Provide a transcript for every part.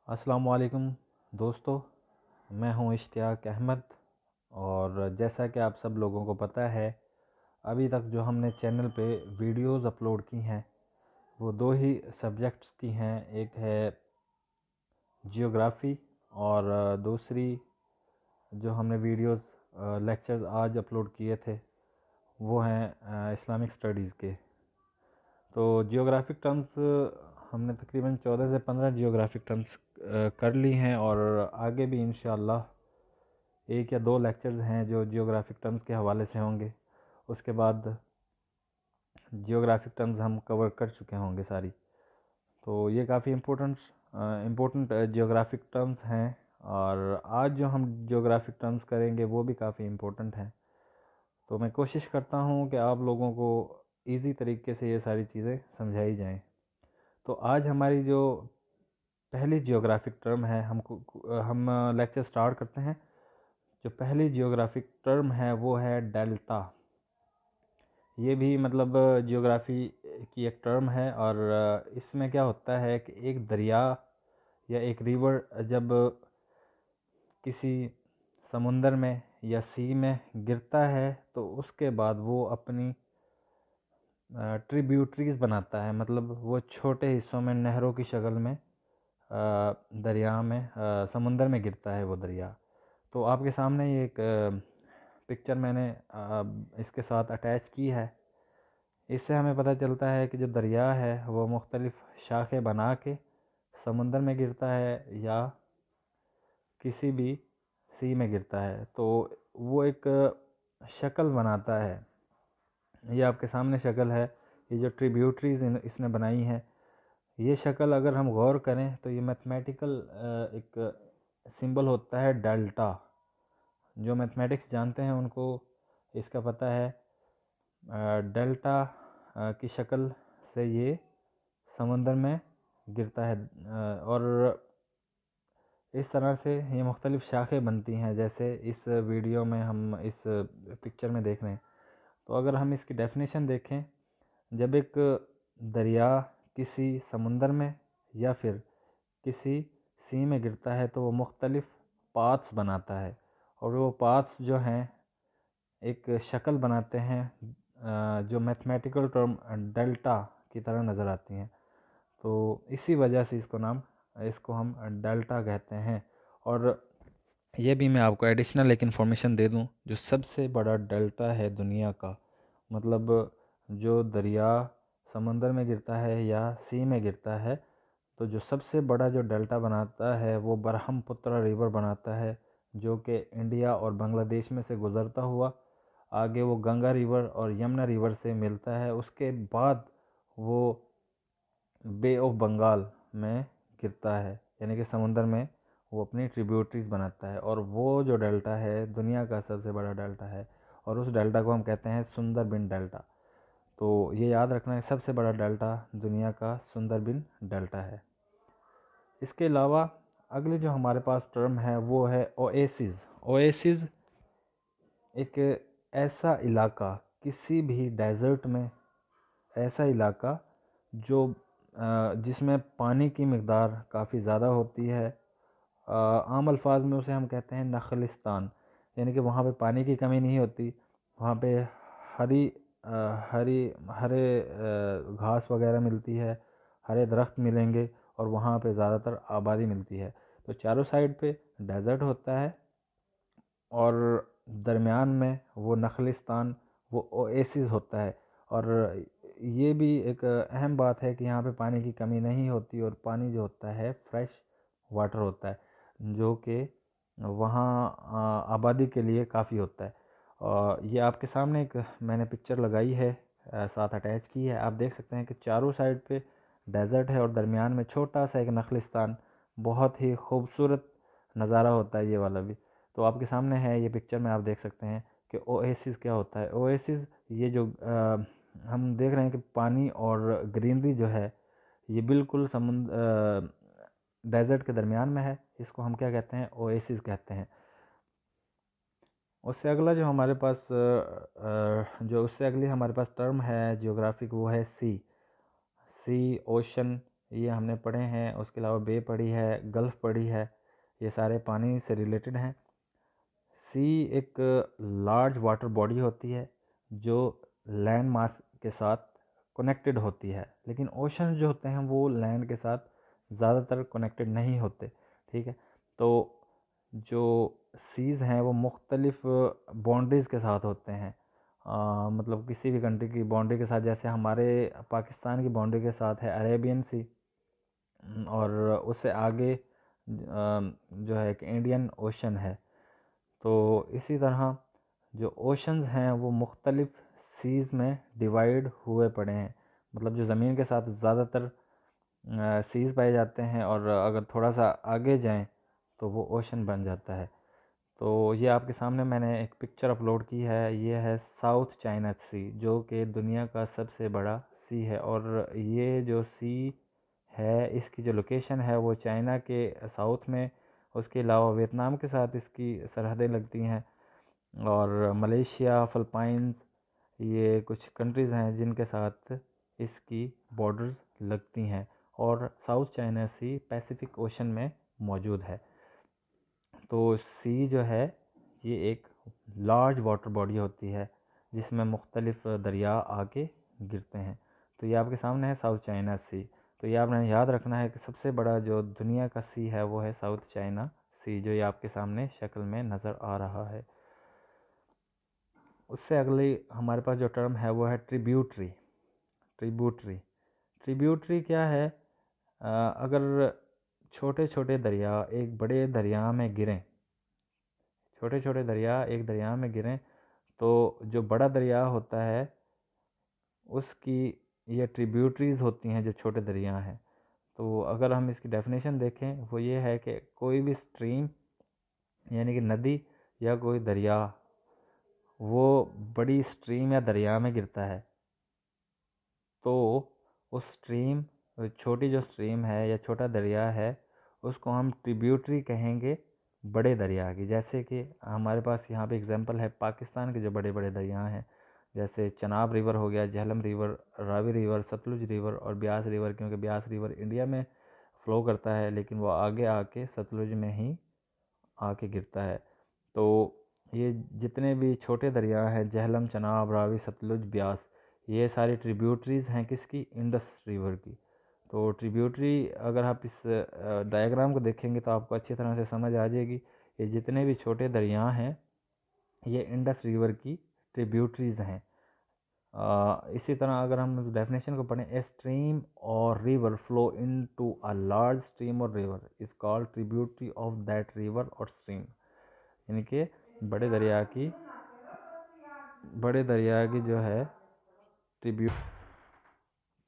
अस्सलाम वालेकुम दोस्तों, मैं हूं इश्तियाक अहमद। और जैसा कि आप सब लोगों को पता है, अभी तक जो हमने चैनल पे वीडियोस अपलोड की हैं वो दो ही सब्जेक्ट्स की हैं। एक है जियोग्राफ़ी और दूसरी जो हमने वीडियोस लेक्चर्स आज अपलोड किए थे वो हैं इस्लामिक स्टडीज़ के। तो जियोग्राफिक टर्म्स हमने तकरीबन 14 से 15 जियोग्राफिक टर्म्स कर ली हैं और आगे भी इंशाअल्लाह एक या दो लेक्चर्स हैं जो जियोग्राफिक टर्म्स के हवाले से होंगे। उसके बाद जियोग्राफिक टर्म्स हम कवर कर चुके होंगे सारी। तो ये काफ़ी इम्पोर्टेंट जियोग्राफिक टर्म्स हैं और आज जो हम जियोग्राफिक टर्म्स करेंगे वो भी काफ़ी इम्पोर्टेंट हैं। तो मैं कोशिश करता हूँ कि आप लोगों को इजी तरीके से ये सारी चीज़ें समझाई जाएं। तो आज हमारी जो पहली जियोग्राफिक टर्म है हम लेक्चर स्टार्ट करते हैं। जो पहली जियोग्राफिक टर्म है वो है डेल्टा। ये भी मतलब जियोग्राफी की एक टर्म है और इसमें क्या होता है कि एक दरिया या एक रिवर जब किसी समुंदर में या सी में गिरता है तो उसके बाद वो अपनी ट्रिब्यूटरीज बनाता है। मतलब वो छोटे हिस्सों में नहरों की शक्ल में दरिया में समुंदर में गिरता है वो दरिया। तो आपके सामने ये एक पिक्चर मैंने इसके साथ अटैच की है। इससे हमें पता चलता है कि जो दरिया है वो मुख्तलिफ़ शाखें बना के समुंदर में गिरता है या किसी भी सी में गिरता है। तो वो एक शक्ल बनाता है। ये आपके सामने शक्ल है। ये जो ट्रिब्यूटरीज इसने बनाई है, ये शक्ल अगर हम गौर करें तो ये मैथमेटिकल एक सिंबल होता है डेल्टा। जो मैथमेटिक्स जानते हैं उनको इसका पता है। डेल्टा की शक्ल से ये समंदर में गिरता है और इस तरह से ये मुख्तलिफ़ शाखें बनती हैं जैसे इस वीडियो में हम इस पिक्चर में देख रहे हैं। तो अगर हम इसकी डेफिनेशन देखें, जब एक दरिया किसी समुंदर में या फिर किसी सी में गिरता है तो वो मुख्तलिफ़ पाथ्स बनाता है और वो पाथ्स जो हैं एक शक्ल बनाते हैं जो मैथमेटिकल टर्म डेल्टा की तरह नज़र आती हैं। तो इसी वजह से इसको हम डेल्टा कहते हैं। और ये भी मैं आपको एडिशनल एक इन्फॉर्मेशन दे दूं, जो सबसे बड़ा डेल्टा है दुनिया का, मतलब जो दरिया समंदर में गिरता है या सी में गिरता है, तो जो सबसे बड़ा जो डेल्टा बनाता है वो ब्रह्मपुत्र रिवर बनाता है, जो कि इंडिया और बांग्लादेश में से गुज़रता हुआ आगे वो गंगा रिवर और यमुना रिवर से मिलता है। उसके बाद वो बे ऑफ बंगाल में गिरता है, यानी कि समुंदर में वो अपनी ट्रिब्यूटरीज बनाता है। और वो जो डेल्टा है दुनिया का सबसे बड़ा डेल्टा है और उस डेल्टा को हम कहते हैं सुंदरबन डेल्टा। तो ये याद रखना है, सबसे बड़ा डेल्टा दुनिया का सुंदरबन डेल्टा है। इसके अलावा अगले जो हमारे पास टर्म है वो है ओएसिस। ओएसिस एक ऐसा इलाका, किसी भी डेज़र्ट में ऐसा इलाका जो जिसमें पानी की मकदार काफ़ी ज़्यादा होती है। आम अल्फाज में उसे हम कहते हैं नखलिस्तान, यानी कि वहाँ पे पानी की कमी नहीं होती। वहाँ पे हरी हरी हरे घास वगैरह मिलती है, हरे दरख्त मिलेंगे और वहाँ पे ज़्यादातर आबादी मिलती है। तो चारों साइड पे डेज़र्ट होता है और दरमियान में वो नखलिस्तान, वो ओएसिस होता है। और ये भी एक अहम बात है कि यहाँ पे पानी की कमी नहीं होती और पानी जो होता है फ्रेश वाटर होता है, जो कि वहाँ आबादी के लिए काफ़ी होता है। और ये आपके सामने एक मैंने पिक्चर लगाई है, साथ अटैच की है। आप देख सकते हैं कि चारों साइड पे डेज़र्ट है और दरमियान में छोटा सा एक नखलिस्तान। बहुत ही खूबसूरत नज़ारा होता है ये वाला भी। तो आपके सामने है ये पिक्चर में, आप देख सकते हैं कि ओएसिस क्या होता है। ओएसिस ये जो हम देख रहे हैं कि पानी और ग्रीनरी जो है ये बिल्कुल डेजर्ट के दरमियान में है। इसको हम क्या कहते हैं, ओएसिस कहते हैं। उससे अगला जो हमारे पास जो उससे अगली हमारे पास टर्म है जियोग्राफिक, वो है सी। सी ओशन ये हमने पढ़े हैं। उसके अलावा बे पढ़ी है, गल्फ़ पढ़ी है, ये सारे पानी से रिलेटेड हैं। सी एक लार्ज वाटर बॉडी होती है जो लैंड मास के साथ कनेक्टेड होती है, लेकिन ओशन जो होते हैं वो लैंड के साथ ज़्यादातर कनेक्टेड नहीं होते। ठीक है, तो जो सीज़ हैं वो मुख्तलिफ बाउंड्रीज़ के साथ होते हैं। मतलब किसी भी कंट्री की बाउंड्री के साथ, जैसे हमारे पाकिस्तान की बाउंड्री के साथ है अरेबियन सी, और उससे आगे जो है एक इंडियन ओशन है। तो इसी तरह जो ओशंस हैं वो मुख्तलिफ सीज़ में डिवाइड हुए पड़े हैं। मतलब जो ज़मीन के साथ ज़्यादातर सीज़ पाए जाते हैं, और अगर थोड़ा सा आगे जाएं तो वो ओशन बन जाता है। तो ये आपके सामने मैंने एक पिक्चर अपलोड की है। ये है साउथ चाइना सी, जो कि दुनिया का सबसे बड़ा सी है। और ये जो सी है, इसकी जो लोकेशन है वो चाइना के साउथ में, उसके अलावा वियतनाम के साथ इसकी सरहदें लगती हैं, और मलेशिया, फ़िलिपाइंस, ये कुछ कंट्रीज़ हैं जिनके साथ इसकी बॉर्डर्स लगती हैं। और साउथ चाइना सी पैसिफिक ओशन में मौजूद है। तो सी जो है ये एक लार्ज वाटर बॉडी होती है जिसमें मुख्तलिफ दरिया आके गिरते हैं। तो ये आपके सामने है साउथ चाइना सी। तो ये आपने याद रखना है कि सबसे बड़ा जो दुनिया का सी है वो है साउथ चाइना सी, जो ये आपके सामने शक्ल में नज़र आ रहा है। उससे अगली हमारे पास जो टर्म है वो है ट्रिब्यूटरी। ट्रिब्यूटरी ट्रिब्यूटरी क्या है? अगर छोटे छोटे दरिया एक बड़े दरिया में गिरें, छोटे छोटे दरिया एक दरिया में गिरें, तो जो बड़ा दरिया होता है उसकी ये ट्रिब्यूटरीज़ होती हैं जो छोटे दरिया हैं। तो अगर हम इसकी डेफिनेशन देखें वो ये है कि कोई भी स्ट्रीम यानी कि नदी या कोई दरिया वो बड़ी स्ट्रीम या दरिया में गिरता है, तो उस स्ट्रीम, छोटी जो स्ट्रीम है या छोटा दरिया है, उसको हम ट्रिब्यूटरी कहेंगे बड़े दरिया की। जैसे कि हमारे पास यहाँ पे एग्जांपल है पाकिस्तान के जो बड़े बड़े दरिया हैं, जैसे चनाब रिवर हो गया, Jhelum river, Ravi river, Sutlej river और ब्यास रिवर। क्योंकि ब्यास रिवर इंडिया में फ़्लो करता है लेकिन वो आगे आके सतलुज में ही आके गिरता है। तो ये जितने भी छोटे दरिया हैं, झेलम, चनाब, रावी, सतलुज, ब्यास, ये सारी ट्रिब्यूटरीज़ हैं किसकी? इंडस रिवर की। तो ट्रिब्यूटरी अगर आप इस डायग्राम को देखेंगे तो आपको अच्छी तरह से समझ आ जाएगी। ये जितने भी छोटे दरिया हैं ये इंडस रिवर की ट्रिब्यूटरीज़ हैं। इसी तरह अगर हम डेफिनेशन को पढ़ें, ए स्ट्रीम और river flow into a large stream और river is called tributary of that river और स्ट्रीम। यानी कि बड़े दरिया की जो है ट्रिब्यूट,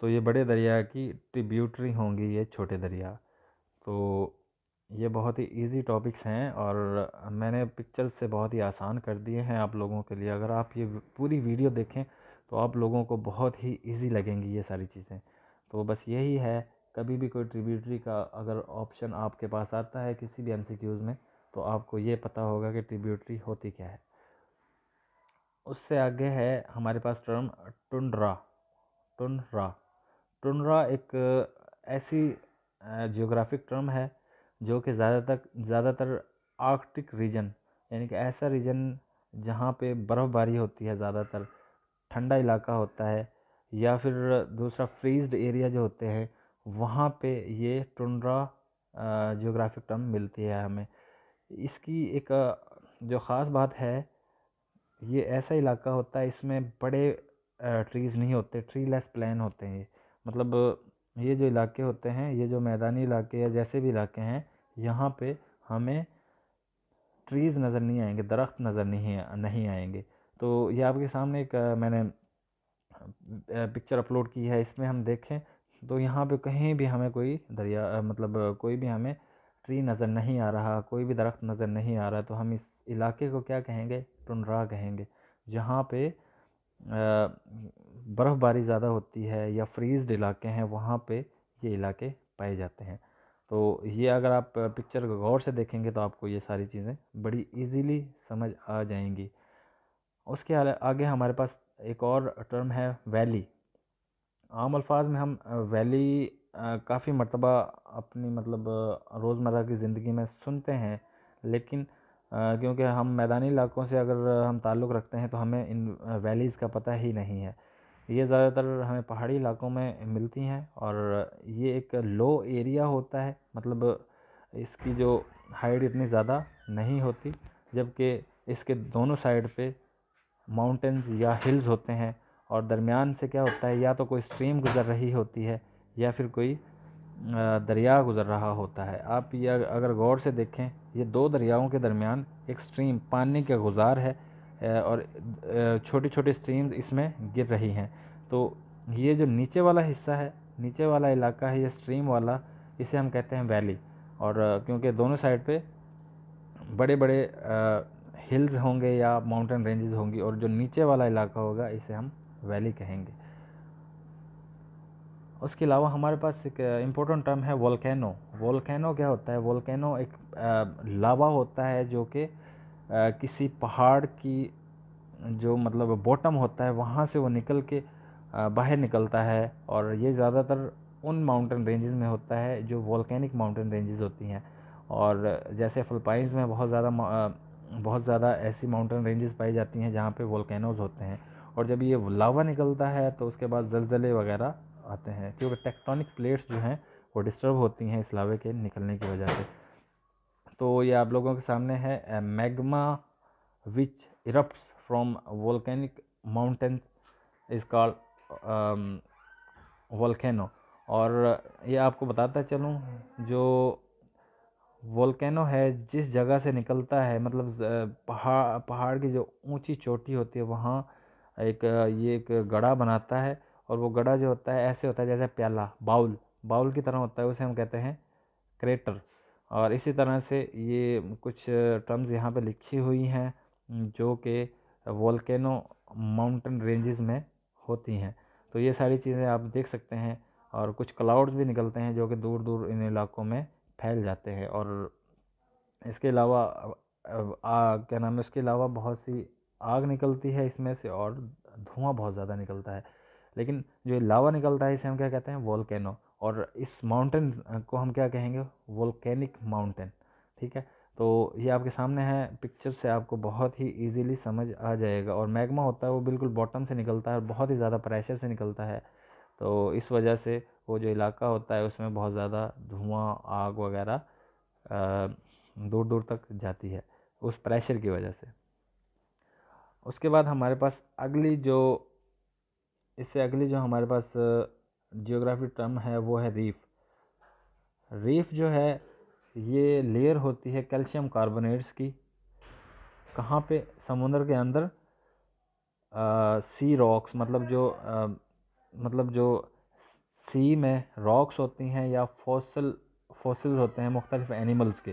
तो ये बड़े दरिया की ट्रिब्यूटरी होंगी ये छोटे दरिया। तो ये बहुत ही इजी टॉपिक्स हैं और मैंने पिक्चर से बहुत ही आसान कर दिए हैं आप लोगों के लिए। अगर आप ये पूरी वीडियो देखें तो आप लोगों को बहुत ही इजी लगेंगी ये सारी चीज़ें। तो बस यही है, कभी भी कोई ट्रिब्यूटरी का अगर ऑप्शन आपके पास आता है किसी भी एमसीक्यूज़ में, तो आपको ये पता होगा कि ट्रिब्यूटरी होती क्या है। उससे आगे है हमारे पास टर्म टुंड्रा। टुंड्रा टुंड्रा एक ऐसी जियोग्राफिक टर्म है जो कि ज़्यादातर आर्कटिक रीजन, यानी कि ऐसा रीजन जहाँ पे बर्फ़बारी होती है, ज़्यादातर ठंडा इलाका होता है, या फिर दूसरा फ्रीज्ड एरिया जो होते हैं, वहाँ पे ये टुंड्रा जियोग्राफिक टर्म मिलती है हमें। इसकी एक जो ख़ास बात है, ये ऐसा इलाका होता है इसमें बड़े ट्रीज़ नहीं होते, ट्री लेस प्लेन होते हैं। मतलब ये जो इलाके होते हैं, ये जो मैदानी इलाके या जैसे भी इलाके हैं, यहाँ पे हमें ट्रीज़ नज़र नहीं आएंगे, दरख्त नज़र नहीं आएंगे। तो ये आपके सामने एक मैंने पिक्चर अपलोड की है, इसमें हम देखें तो यहाँ पे कहीं भी हमें कोई दरिया मतलब कोई भी हमें ट्री नज़र नहीं आ रहा, कोई भी दरख्त नज़र नहीं आ रहा। तो हम इस इलाके को क्या कहेंगे? टुंड्रा कहेंगे। जहाँ पे बर्फ़बारी ज़्यादा होती है या फ्रीज्ड इलाके हैं, वहाँ पे ये इलाके पाए जाते हैं। तो ये अगर आप पिक्चर को गौर से देखेंगे तो आपको ये सारी चीज़ें बड़ी इजीली समझ आ जाएंगी। उसके आगे हमारे पास एक और टर्म है वैली। आम अल्फाज में हम वैली काफ़ी मर्तबा अपनी मतलब रोज़मर्रा की ज़िंदगी में सुनते हैं, लेकिन क्योंकि हम मैदानी इलाकों से अगर हम ताल्लुक़ रखते हैं तो हमें इन वैलीज़ का पता ही नहीं है। ये ज़्यादातर हमें पहाड़ी इलाकों में मिलती हैं और ये एक लो एरिया होता है, मतलब इसकी जो हाइट इतनी ज़्यादा नहीं होती, जबकि इसके दोनों साइड पे माउंटेन्स या हिल्स होते हैं और दरमियान से क्या होता है, या तो कोई स्ट्रीम गुज़र रही होती है या फिर कोई दरिया गुज़र रहा होता है। आप ये अगर गौर से देखें, ये दो दरियाओं के दरमियान एक स्ट्रीम पानी का गुज़ार है और छोटी छोटी स्ट्रीम्स इसमें गिर रही हैं। तो ये जो नीचे वाला हिस्सा है, नीचे वाला इलाका है, ये स्ट्रीम वाला, इसे हम कहते हैं वैली। और क्योंकि दोनों साइड पे बड़े बड़े हिल्स होंगे या माउंटेन रेंजेस होंगी, और जो नीचे वाला इलाका होगा इसे हम वैली कहेंगे। उसके अलावा हमारे पास एक इम्पोर्टेंट टर्म है वोल्केनो। वोल्केनो क्या होता है? वोल्केनो एक लावा होता है जो कि किसी पहाड़ की जो मतलब बॉटम होता है वहाँ से वो निकल के बाहर निकलता है, और ये ज़्यादातर उन माउंटेन रेंजेस में होता है जो वोल्केनिक माउंटेन रेंजेस होती हैं। और जैसे फिलिपाइंस में बहुत ज़्यादा ऐसी माउंटेन रेंजेस पाई जाती हैं जहाँ पे वोल्केनोज होते हैं, और जब ये लावा निकलता है तो उसके बाद ज़लज़ले वगैरह आते हैं, क्योंकि टेक्टोनिक प्लेट्स जो हैं वो डिस्टर्ब होती हैं इस लावे के निकलने की वजह से। तो ये आप लोगों के सामने है magma which erupts from volcanic mountain is called volcano. और ये आपको बताता चलूँ, जो वोल्केनो है जिस जगह से निकलता है, मतलब पहाड़ की जो ऊंची चोटी होती है वहाँ ये एक गड़ा बनाता है, और वो गड़ा जो होता है ऐसे होता है जैसे प्याला, बाउल की तरह होता है, उसे हम कहते हैं क्रेटर। और इसी तरह से ये कुछ टर्म्स यहाँ पे लिखी हुई हैं जो कि वोल्केनो माउंटेन रेंजेस में होती हैं। तो ये सारी चीज़ें आप देख सकते हैं, और कुछ क्लाउड्स भी निकलते हैं जो कि दूर दूर इन इलाकों में फैल जाते हैं। और इसके अलावा क्या नाम है, उसके अलावा बहुत सी आग निकलती है इसमें से, और धुआं बहुत ज़्यादा निकलता है। लेकिन जो लावा निकलता है इसे हम क्या कहते हैं? वोल्केनो। और इस माउंटेन को हम क्या कहेंगे? Volcanic mountain. ठीक है, तो ये आपके सामने है, पिक्चर से आपको बहुत ही इजीली समझ आ जाएगा। और मैग्मा होता है वो बिल्कुल बॉटम से निकलता है और बहुत ही ज़्यादा प्रेशर से निकलता है, तो इस वजह से वो जो इलाका होता है उसमें बहुत ज़्यादा धुआं, आग वगैरह दूर दूर तक जाती है उस प्रेशर की वजह से। उसके बाद हमारे पास इससे अगली जो हमारे पास जियोग्राफी टर्म है वो है रीफ। रीफ जो है ये लेयर होती है कैल्शियम कार्बोनेट्स की। कहाँ पे? समुद्र के अंदर सी रॉक्स, मतलब जो सी में रॉक्स होती हैं या फॉसिल्स होते हैं मुख्तलिफ एनिमल्स के,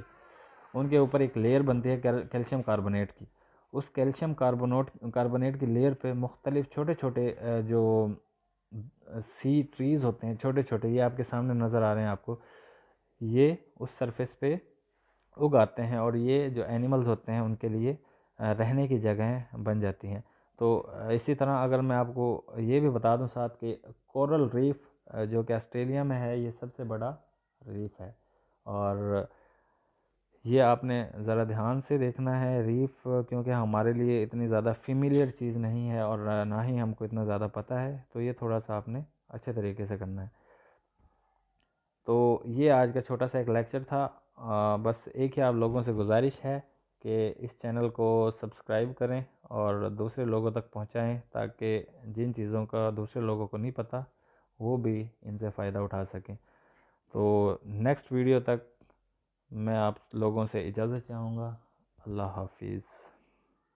उनके ऊपर एक लेयर बनती है कैल्शियम कार्बोनेट की। उस कैल्शियम कार्बोनेट की लेयर पे मुख्तलिफ छोटे छोटे जो सी ट्रीज़ होते हैं, छोटे छोटे, ये आपके सामने नज़र आ रहे हैं आपको, ये उस सरफेस पे उगाते हैं, और ये जो एनिमल्स होते हैं उनके लिए रहने की जगहें बन जाती हैं। तो इसी तरह अगर मैं आपको ये भी बता दूं साथ कि कोरल रीफ जो कि ऑस्ट्रेलिया में है, ये सबसे बड़ा रीफ है। और ये आपने ज़रा ध्यान से देखना है रीफ, क्योंकि हमारे लिए इतनी ज़्यादा फेमिलियर चीज़ नहीं है और ना ही हमको इतना ज़्यादा पता है, तो ये थोड़ा सा आपने अच्छे तरीके से करना है। तो ये आज का छोटा सा एक लेक्चर था। बस एक ही आप लोगों से गुजारिश है कि इस चैनल को सब्सक्राइब करें और दूसरे लोगों तक पहुंचाएं, ताकि जिन चीज़ों का दूसरे लोगों को नहीं पता वो भी इनसे फ़ायदा उठा सकें। तो नेक्स्ट वीडियो तक मैं आप लोगों से इजाज़त चाहूँगा। अल्लाह हाफिज़।